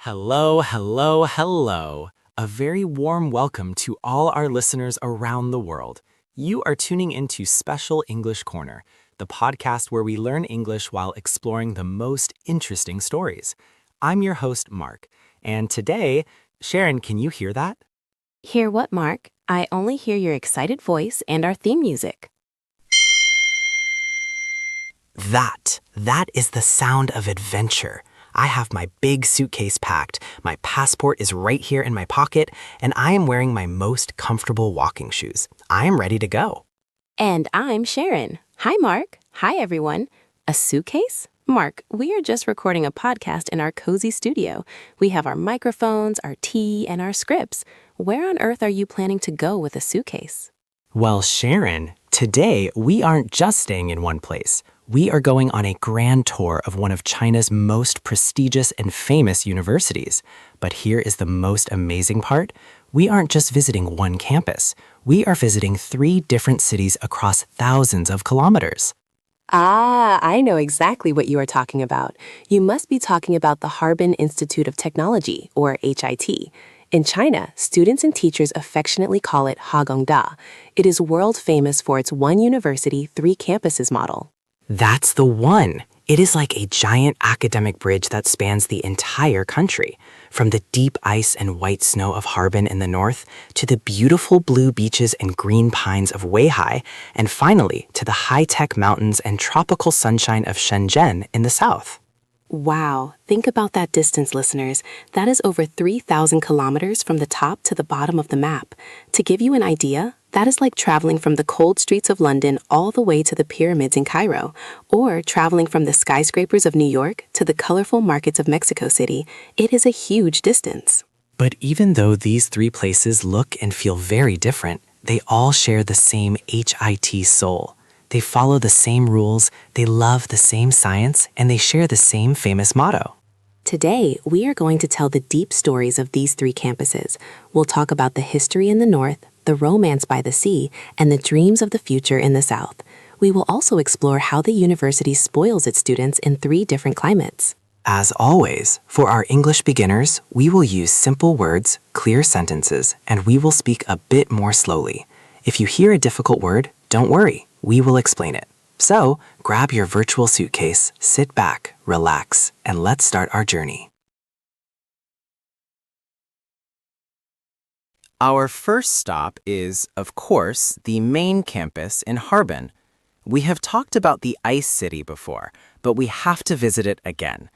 Hello, hello, hello. A very warm welcome to all our listeners around the world. You are tuning into Special English Corner, the podcast where we learn English while exploring the most interesting stories. I'm your host, Mark, and today, Sharon, can you hear that? Hear what, Mark? I only hear your excited voice and our theme music. That is the sound of adventure. I have my big suitcase packed, my passport is right here in my pocket, and I am wearing my most comfortable walking shoes. I am ready to go. And I'm Sharon. Hi, Mark. Hi, everyone. A suitcase? Mark, we are just recording a podcast in our cozy studio. We have our microphones, our tea, and our scripts. Where on earth are you planning to go with a suitcase? Well, Sharon, today we aren't just staying in one place. We are going on a grand tour of one of China's most prestigious and famous universities. But here is the most amazing part. We aren't just visiting one campus. We are visiting 3 different cities across thousands of kilometers. Ah, I know exactly what you are talking about. You must be talking about the Harbin Institute of Technology, or HIT. In China, students and teachers affectionately call it Ha. It is world famous for its one university, 3 campuses model. That's the one. It is like a giant academic bridge that spans the entire country, from the deep ice and white snow of Harbin in the north to the beautiful blue beaches and green pines of Weihai, and finally to the high-tech mountains and tropical sunshine of Shenzhen in the south. Wow, think about that distance, listeners. That is over 3,000 kilometers from the top to the bottom of the map. To give you an idea, that is like traveling from the cold streets of London all the way to the pyramids in Cairo, or traveling from the skyscrapers of New York to the colorful markets of Mexico City. It is a huge distance. But even though these 3 places look and feel very different, they all share the same HIT soul. They follow the same rules, they love the same science, and they share the same famous motto. Today, we are going to tell the deep stories of these 3 campuses. We'll talk about the history in the north, the romance by the sea, and the dreams of the future in the south. We will also explore how the university spoils its students in 3 different climates. As always, for our English beginners, we will use simple words, clear sentences, and we will speak a bit more slowly. If you hear a difficult word, don't worry, we will explain it. So, grab your virtual suitcase, sit back, relax, and let's start our journey. Our first stop is, of course, the main campus in Harbin. We have talked about the Ice City before, but we have to visit it again.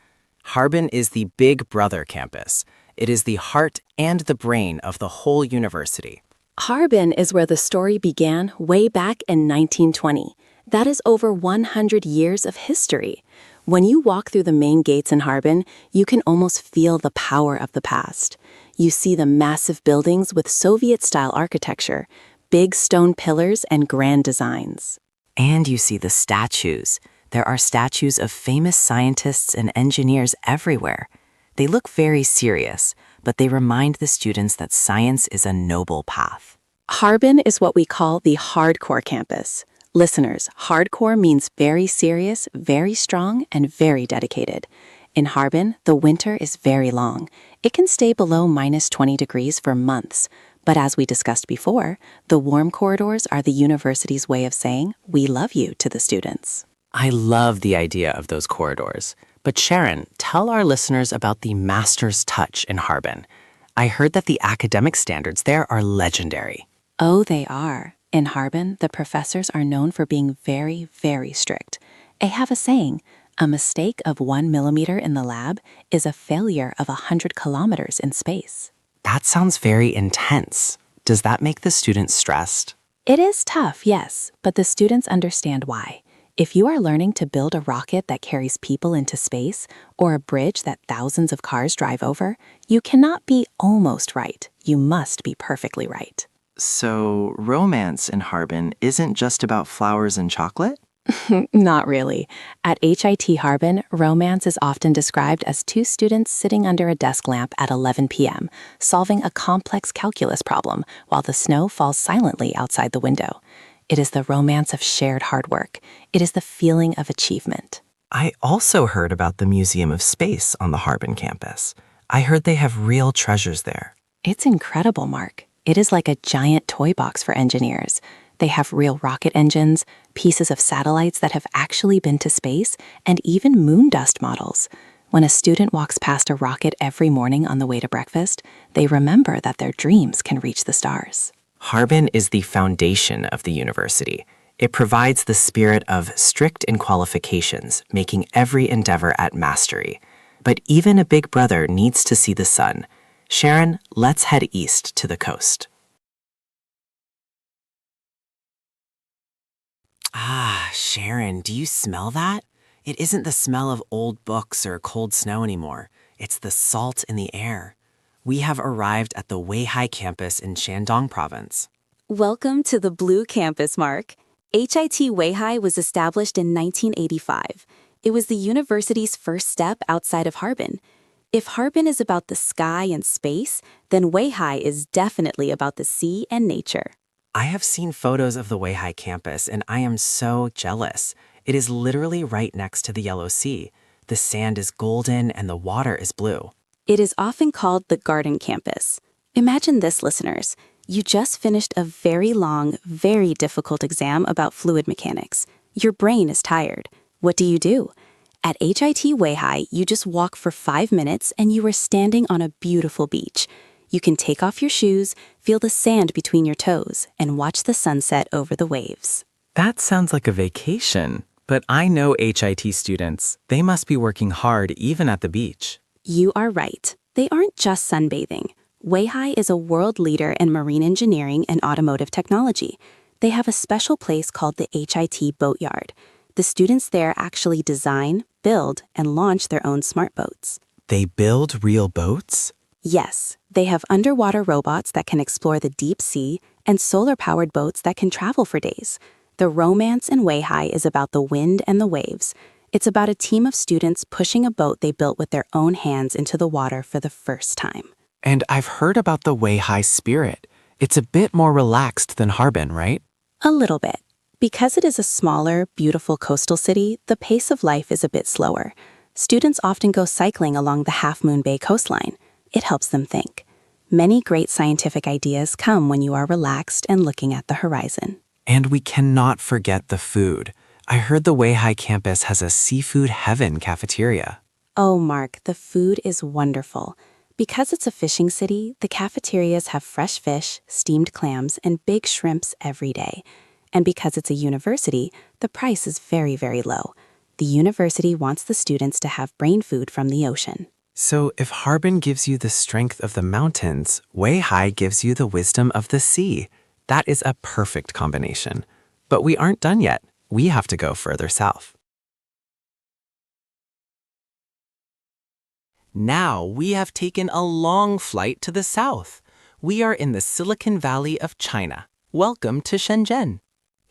Harbin is the Big Brother campus. It is the heart and the brain of the whole university. Harbin is where the story began way back in 1920. That is over 100 years of history. When you walk through the main gates in Harbin, you can almost feel the power of the past. You see the massive buildings with Soviet-style architecture, big stone pillars and grand designs. And you see the statues. There are statues of famous scientists and engineers everywhere. They look very serious, but they remind the students that science is a noble path. Harbin is what we call the hardcore campus. Listeners, hardcore means very serious, very strong, and very dedicated. In Harbin, the winter is very long. It can stay below -20 degrees for months. But as we discussed before, the warm corridors are the university's way of saying, "We love you" to the students. I love the idea of those corridors. But Sharon, tell our listeners about the master's touch in Harbin. I heard that the academic standards there are legendary. Oh, they are. In Harbin, the professors are known for being very, very strict. They have a saying, a mistake of 1 millimeter in the lab is a failure of 100 kilometers in space. That sounds very intense. Does that make the students stressed? It is tough, yes, but the students understand why. If you are learning to build a rocket that carries people into space or a bridge that thousands of cars drive over, you cannot be almost right. You must be perfectly right. So, romance in Harbin isn't just about flowers and chocolate? Not really. At HIT Harbin, romance is often described as 2 students sitting under a desk lamp at 11 p.m., solving a complex calculus problem while the snow falls silently outside the window. It is the romance of shared hard work. It is the feeling of achievement. I also heard about the Museum of Space on the Harbin campus. I heard they have real treasures there. It's incredible, Mark. It is like a giant toy box for engineers. They have real rocket engines, pieces of satellites that have actually been to space, and even moon dust models. When a student walks past a rocket every morning on the way to breakfast, they remember that their dreams can reach the stars. Harbin is the foundation of the university. It provides the spirit of strict qualifications, making every endeavor at mastery. But even a big brother needs to see the sun. Sharon, let's head east to the coast. Ah, Sharon, do you smell that? It isn't the smell of old books or cold snow anymore. It's the salt in the air. We have arrived at the Weihai campus in Shandong province. Welcome to the Blue Campus, Mark. HIT Weihai was established in 1985. It was the university's first step outside of Harbin. If Harbin is about the sky and space, then Weihai is definitely about the sea and nature. I have seen photos of the Weihai campus and I am so jealous. It is literally right next to the Yellow Sea. The sand is golden and the water is blue. It is often called the Garden Campus. Imagine this, listeners. You just finished a very long, very difficult exam about fluid mechanics. Your brain is tired. What do? At HIT Weihai, you just walk for 5 minutes and you are standing on a beautiful beach. You can take off your shoes, feel the sand between your toes, and watch the sunset over the waves. That sounds like a vacation, but I know HIT students. They must be working hard even at the beach. You are right. They aren't just sunbathing. Weihai is a world leader in marine engineering and automotive technology. They have a special place called the HIT Boatyard. The students there actually design, build, and launch their own smart boats. They build real boats? Yes, they have underwater robots that can explore the deep sea and solar-powered boats that can travel for days. The romance in Weihai is about the wind and the waves. It's about a team of students pushing a boat they built with their own hands into the water for the first time. And I've heard about the Weihai spirit. It's a bit more relaxed than Harbin, right? A little bit. Because it is a smaller, beautiful coastal city, the pace of life is a bit slower. Students often go cycling along the Half Moon Bay coastline. It helps them think. Many great scientific ideas come when you are relaxed and looking at the horizon. And we cannot forget the food. I heard the Weihai campus has a seafood heaven cafeteria. Oh, Mark, the food is wonderful. Because it's a fishing city, the cafeterias have fresh fish, steamed clams, and big shrimps every day. And because it's a university, the price is very, very low. The university wants the students to have brain food from the ocean. So if Harbin gives you the strength of the mountains, Weihai gives you the wisdom of the sea. That is a perfect combination. But we aren't done yet. We have to go further south. Now we have taken a long flight to the south. We are in the Silicon Valley of China. Welcome to Shenzhen.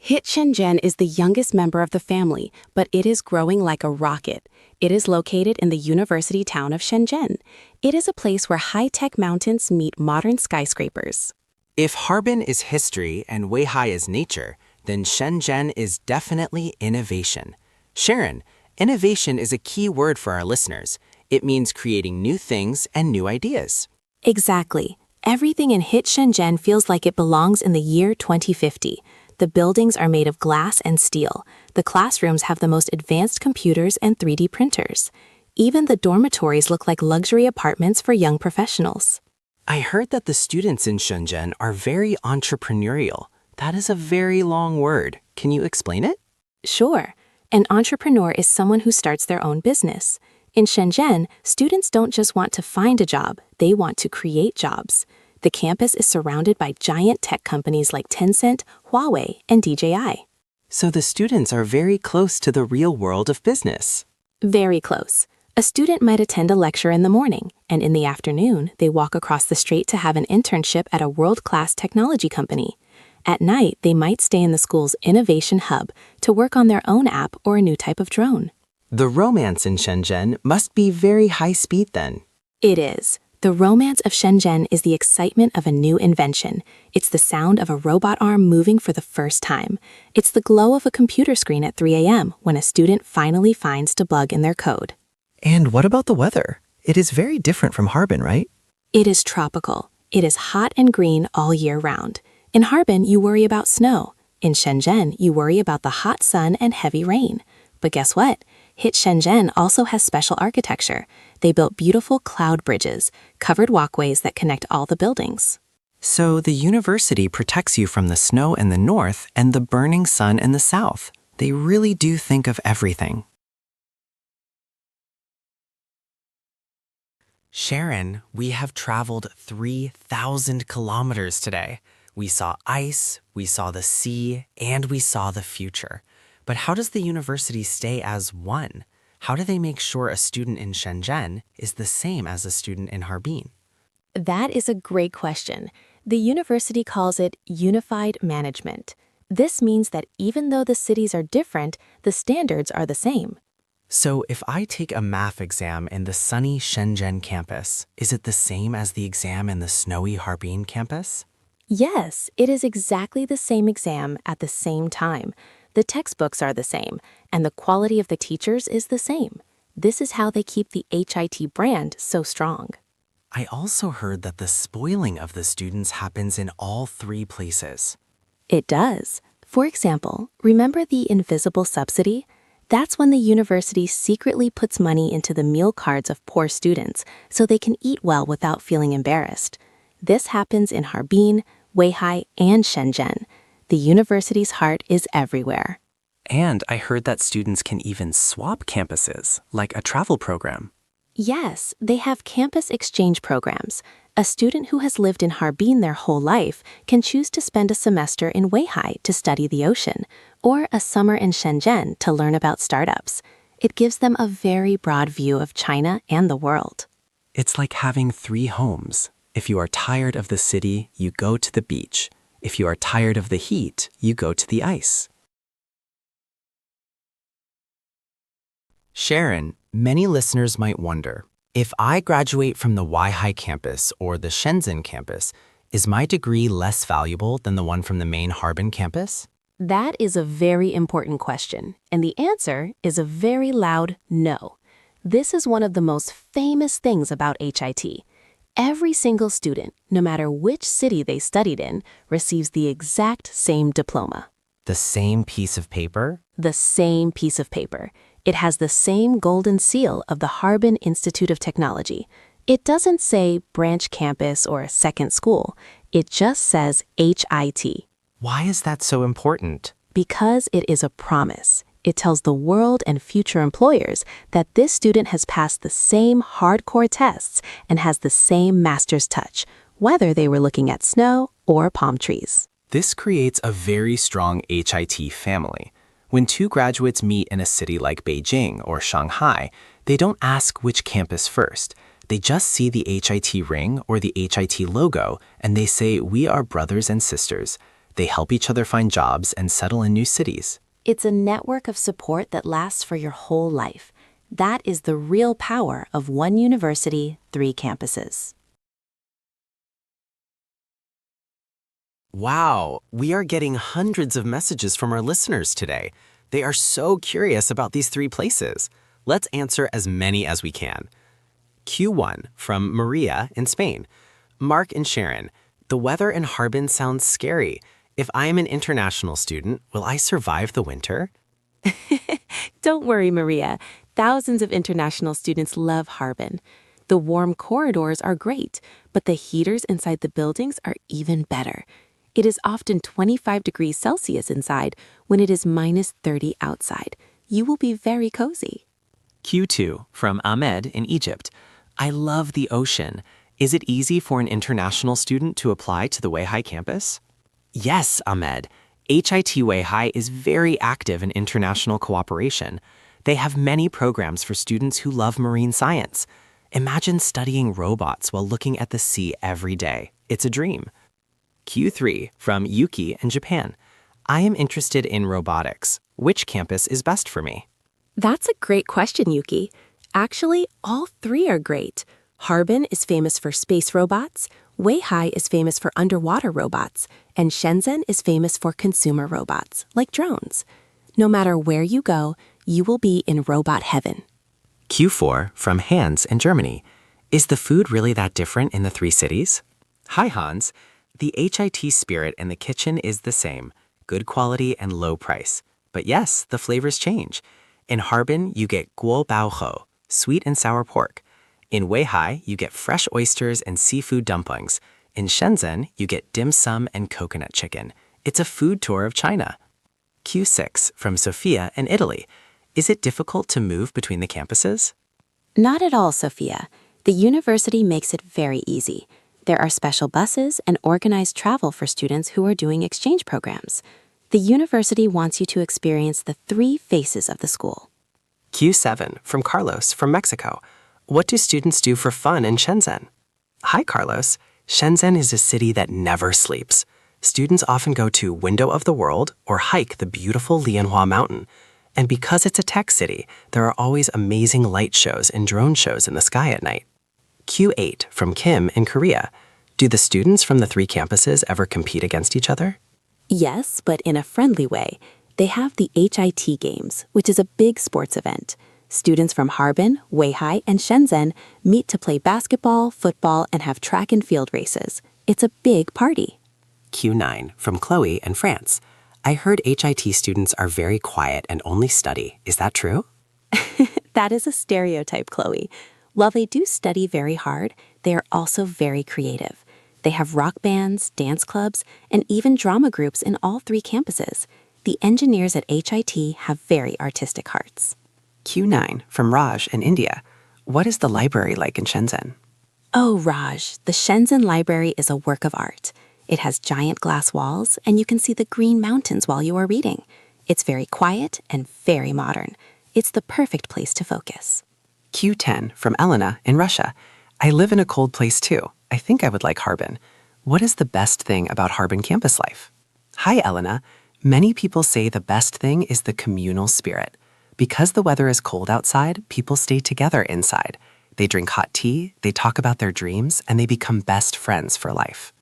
HIT Shenzhen is the youngest member of the family, but it is growing like a rocket. It is located in the university town of Shenzhen. It is a place where high-tech mountains meet modern skyscrapers. If Harbin is history and Weihai is nature, then Shenzhen is definitely innovation. Sharon, innovation is a key word for our listeners. It means creating new things and new ideas. Exactly. Everything in HIT Shenzhen feels like it belongs in the year 2050. The buildings are made of glass and steel. The classrooms have the most advanced computers and 3D printers. Even the dormitories look like luxury apartments for young professionals. I heard that the students in Shenzhen are very entrepreneurial. That is a very long word. Can you explain it? Sure. An entrepreneur is someone who starts their own business. In Shenzhen, students don't just want to find a job, they want to create jobs. The campus is surrounded by giant tech companies like Tencent, Huawei, and DJI. So the students are very close to the real world of business. Very close. A student might attend a lecture in the morning, and in the afternoon, they walk across the street to have an internship at a world-class technology company. At night, they might stay in the school's innovation hub to work on their own app or a new type of drone. The romance in Shenzhen must be very high speed then. It is. The romance of Shenzhen is the excitement of a new invention. It's the sound of a robot arm moving for the first time. It's the glow of a computer screen at 3 a.m. when a student finally finds debug in their code. And what about the weather? It is very different from Harbin, right? It is tropical. It is hot and green all year round. In Harbin, you worry about snow. In Shenzhen, you worry about the hot sun and heavy rain. But guess what? Hit Shenzhen also has special architecture. They built beautiful cloud bridges, covered walkways that connect all the buildings. So the university protects you from the snow in the north and the burning sun in the south. They really do think of everything. Sharon, we have traveled 3,000 kilometers today. We saw ice, we saw the sea, and we saw the future. But how does the university stay as one? How do they make sure a student in Shenzhen is the same as a student in Harbin? That is a great question. The university calls it unified management. This means that even though the cities are different, the standards are the same. So if I take a math exam in the sunny Shenzhen campus, is it the same as the exam in the snowy Harbin campus? Yes, it is exactly the same exam at the same time. The textbooks are the same, and the quality of the teachers is the same. This is how they keep the HIT brand so strong. I also heard that the spoiling of the students happens in all three places. It does. For example, remember the invisible subsidy? That's when the university secretly puts money into the meal cards of poor students so they can eat well without feeling embarrassed. This happens in Harbin, Weihai, and Shenzhen. The university's heart is everywhere. And I heard that students can even swap campuses, like a travel program. Yes, they have campus exchange programs. A student who has lived in Harbin their whole life can choose to spend a semester in Weihai to study the ocean, or a summer in Shenzhen to learn about startups. It gives them a very broad view of China and the world. It's like having three homes. If you are tired of the city, you go to the beach. If you are tired of the heat, you go to the ice. Sharon, many listeners might wonder, if I graduate from the Weihai campus or the Shenzhen campus, is my degree less valuable than the one from the main Harbin campus? That is a very important question, and the answer is a very loud no. This is one of the most famous things about HIT. Every single student, no matter which city they studied in, receives the exact same diploma. The same piece of paper? The same piece of paper. It has the same golden seal of the Harbin Institute of Technology. It doesn't say branch campus or second school. It just says HIT. Why is that so important? Because it is a promise. It tells the world and future employers that this student has passed the same hardcore tests and has the same master's touch, whether they were looking at snow or palm trees. This creates a very strong HIT family. When two graduates meet in a city like Beijing or Shanghai, they don't ask which campus first. They just see the HIT ring or the HIT logo, and they say, "We are brothers and sisters." They help each other find jobs and settle in new cities. It's a network of support that lasts for your whole life. That is the real power of one university, 3 campuses. Wow, we are getting hundreds of messages from our listeners today. They are so curious about these 3 places. Let's answer as many as we can. Q1 from Maria in Spain. Mark and Sharon, the weather in Harbin sounds scary. If I am an international student, will I survive the winter? Don't worry, Maria. Thousands of international students love Harbin. The warm corridors are great, but the heaters inside the buildings are even better. It is often 25 degrees Celsius inside when it is minus 30 outside. You will be very cozy. Q2 from Ahmed in Egypt. I love the ocean. Is it easy for an international student to apply to the Weihai campus? Yes, Ahmed. HIT Weihai is very active in international cooperation. They have many programs for students who love marine science. Imagine studying robots while looking at the sea every day. It's a dream. Q3 from Yuki in Japan. I am interested in robotics. Which campus is best for me? That's a great question, Yuki. Actually, all 3 are great. Harbin is famous for space robots, Weihai is famous for underwater robots, and Shenzhen is famous for consumer robots, like drones. No matter where you go, you will be in robot heaven. Q4 from Hans in Germany. Is the food really that different in the three cities? Hi, Hans. The HIT spirit in the kitchen is the same, good quality and low price. But yes, the flavors change. In Harbin, you get guo bao ho, sweet and sour pork. In Weihai, you get fresh oysters and seafood dumplings. In Shenzhen, you get dim sum and coconut chicken. It's a food tour of China. Q6 from Sofia in Italy. Is it difficult to move between the campuses? Not at all, Sophia. The university makes it very easy. There are special buses and organized travel for students who are doing exchange programs. The university wants you to experience the three faces of the school. Q7 from Carlos from Mexico. What do students do for fun in Shenzhen? Hi, Carlos. Shenzhen is a city that never sleeps. Students often go to Window of the World or hike the beautiful Lianhua Mountain. And because it's a tech city, there are always amazing light shows and drone shows in the sky at night. Q8 from Kim in Korea. Do the students from the three campuses ever compete against each other? Yes, but in a friendly way. They have the HIT Games, which is a big sports event. Students from Harbin, Weihai, and Shenzhen meet to play basketball, football, and have track and field races. It's a big party. Q9 from Chloe in France. I heard HIT students are very quiet and only study. Is that true? That is a stereotype, Chloe. While they do study very hard, they are also very creative. They have rock bands, dance clubs, and even drama groups in all three campuses. The engineers at HIT have very artistic hearts. Q9 from Raj in India. What is the library like in Shenzhen? Oh, Raj, the Shenzhen Library is a work of art. It has giant glass walls, and you can see the green mountains while you are reading. It's very quiet and very modern. It's the perfect place to focus. Q10 from Elena in Russia. I live in a cold place too. I think I would like Harbin. What is the best thing about Harbin campus life? Hi, Elena. Many people say the best thing is the communal spirit. Because the weather is cold outside, people stay together inside. They drink hot tea, they talk about their dreams, and they become best friends for life.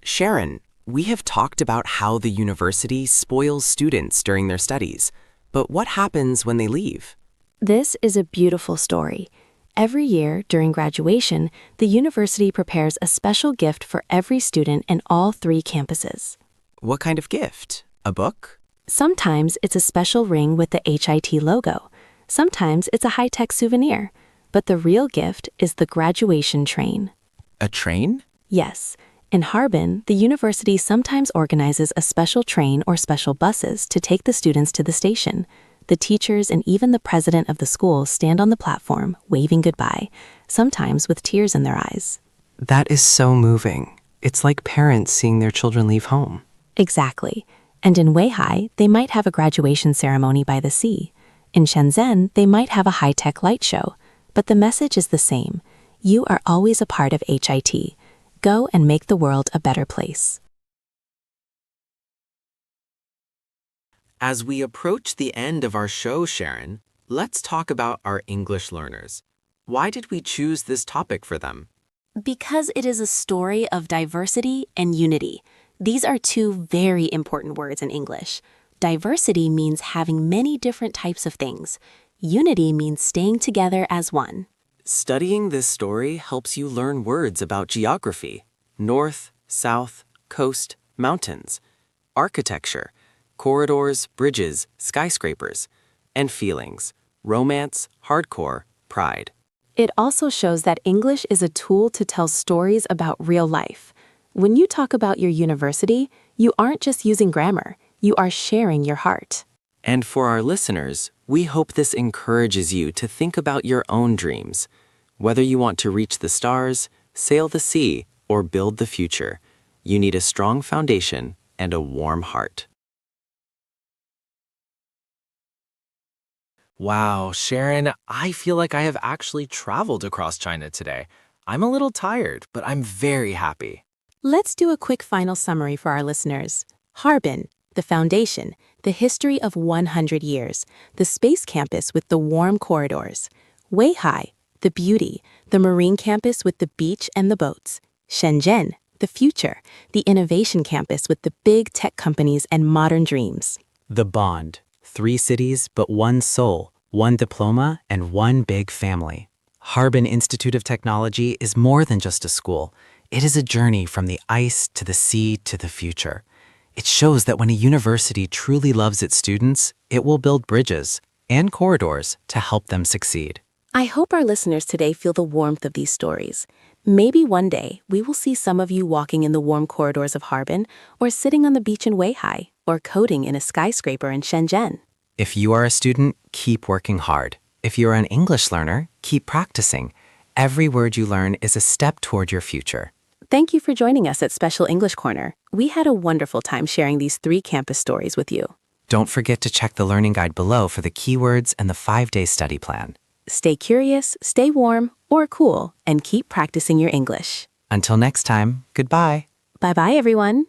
Sharon, we have talked about how the university spoils students during their studies. But what happens when they leave? This is a beautiful story. Every year, during graduation, the university prepares a special gift for every student in all three campuses. What kind of gift? A book? Sometimes it's a special ring with the HIT logo. Sometimes it's a high-tech souvenir. But the real gift is the graduation train. A train? Yes. In Harbin, the university sometimes organizes a special train or special buses to take the students to the station. The teachers and even the president of the school stand on the platform, waving goodbye, sometimes with tears in their eyes. That is so moving. It's like parents seeing their children leave home. Exactly. And in Weihai, they might have a graduation ceremony by the sea. In Shenzhen, they might have a high-tech light show. But the message is the same. You are always a part of HIT. Go and make the world a better place. As we approach the end of our show, Sharon, let's talk about our English learners. Why did we choose this topic for them? Because it is a story of diversity and unity. These are two very important words in English. Diversity means having many different types of things. Unity means staying together as one. Studying this story helps you learn words about geography, north, south, coast, mountains, architecture, corridors, bridges, skyscrapers, and feelings, romance, hardcore, pride. It also shows that English is a tool to tell stories about real life. When you talk about your university, you aren't just using grammar, you are sharing your heart. And for our listeners, we hope this encourages you to think about your own dreams. Whether you want to reach the stars, sail the sea, or build the future, you need a strong foundation and a warm heart. Wow, Sharon, I feel like I have actually traveled across China today. I'm a little tired, but I'm very happy. Let's do a quick final summary for our listeners. Harbin, the foundation, the history of 100 years, the space campus with the warm corridors. Weihai, the beauty, the marine campus with the beach and the boats. Shenzhen, the future, the innovation campus with the big tech companies and modern dreams. The bond. 3 cities, but one soul. one diploma, and one big family. Harbin Institute of Technology is more than just a school. It is a journey from the ice to the sea to the future. It shows that when a university truly loves its students, it will build bridges and corridors to help them succeed. I hope our listeners today feel the warmth of these stories. Maybe one day we will see some of you walking in the warm corridors of Harbin, or sitting on the beach in Weihai, or coding in a skyscraper in Shenzhen. If you are a student, keep working hard. If you're an English learner, keep practicing. Every word you learn is a step toward your future. Thank you for joining us at Special English Corner. We had a wonderful time sharing these 3 campus stories with you. Don't forget to check the learning guide below for the keywords and the 5-day study plan. Stay curious, stay warm or cool, and keep practicing your English. Until next time, goodbye. Bye-bye, everyone.